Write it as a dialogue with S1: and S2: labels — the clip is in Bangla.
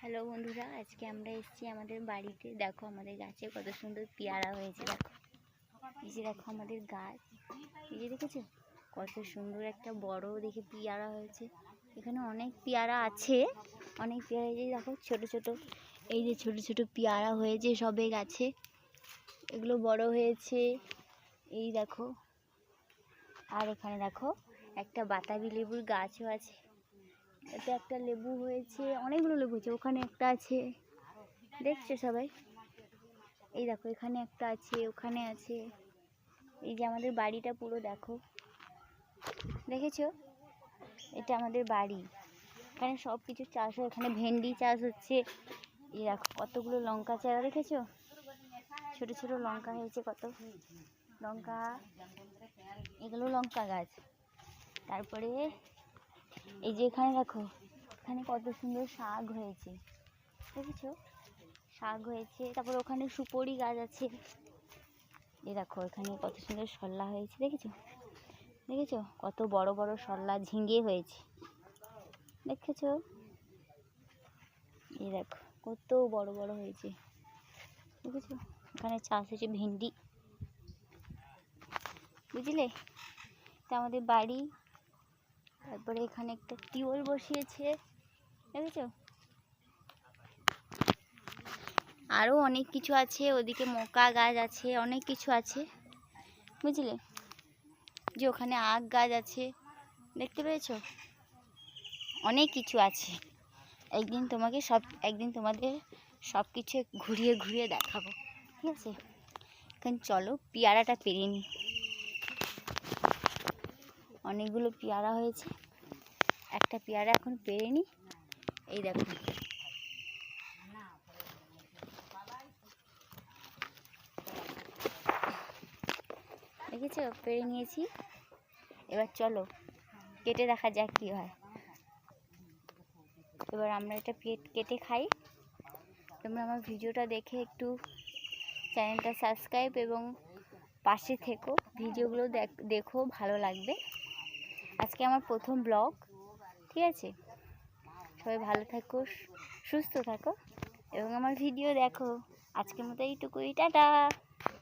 S1: হ্যালো বন্ধুরা, আজকে আমরা এসেছি আমাদের বাড়িতে। দেখো আমাদের গাছে কত সুন্দর পেয়ারা হয়েছে। দেখো এই যে দেখো আমাদের গাছ, এই যে দেখেছো কত সুন্দর একটা বড় দেখে পেয়ারা হয়েছে। এখানে অনেক পেয়ারা আছে, অনেক পেয়ারা। এই যে দেখো ছোট ছোট, এই যে ছোট ছোট পেয়ারা হয়েছে সবে গাছে, এগুলো বড় হয়েছে। এই দেখো, আর এখানে দেখো একটা বাতাবি লেবুর গাছও আছে। এতে একটা লেবু হয়েছে, অনেকগুলো লেবু হয়েছে। ওখানে একটা আছে, দেখছো সবাই? এই দেখো এখানে একটা আছে, ওখানে আছে। এই যে আমাদের বাড়িটা পুরো দেখো, দেখেছো? এটা আমাদের বাড়ি। এখানে সব কিছু চাষ হয়, এখানে ভেন্ডি চাষ হচ্ছে। এই দেখো কতগুলো লঙ্কা চারা, দেখেছো? ছোট ছোট লঙ্কা হয়েছে, কত লঙ্কা, এগুলো লঙ্কা গাছ। তারপরে এই যে এখানে দেখো, এখানে কত সুন্দর শাক হয়েছে, দেখেছো? শাক হয়েছে। তারপরে ওখানে সুপারি গাছ আছে। এই দেখো এখানে কত সুন্দর শল্লা হয়েছে, দেখেছো? দেখেছো কত বড় বড় শল্লা, ঝিঙে হয়েছে, দেখেছো? এই দেখো কত বড় বড় হয়েছে, দেখেছো? এখানে চাষ হয়েছে ভেন্ডি, বুঝলে? এটা আমাদের বাড়ি। তারপরে এখানে একটা টিউবওয়েল বসিয়েছে, দেখেছো? আরও অনেক কিছু আছে, ওদিকে মকা গাছ আছে, অনেক কিছু আছে, বুঝলে? যে ওখানে আখ গাছ আছে, দেখতে পেয়েছো? অনেক কিছু আছে। একদিন তোমাদের সব কিছু ঘুরিয়ে ঘুরিয়ে দেখাবো, ঠিক আছে? এখন চলো পেয়ারাটা পেরে নিই। অনেকগুলো পেয়ারা হয়েছে, একটা পেয়ারা এখন পেরে নিই। এই দেখো, দেখেছো? পেরে নিয়েছি। এবার চলো কেটে দেখা যাক কী হয়। এবার আমরা এটা কেটে খাই। তোমরা আমার ভিডিওটা দেখে একটু চ্যানেলটা সাবস্ক্রাইব এবং পাশে থেকো, ভিডিওগুলো দেখো, ভালো লাগবে। আজকে আমার প্রথম ব্লগ, ঠিক আছে? সবাই ভালো থাকো, সুস্থ থাকো এবং আমার ভিডিও দেখো। আজকের মতো এইটুকুই, টাটা।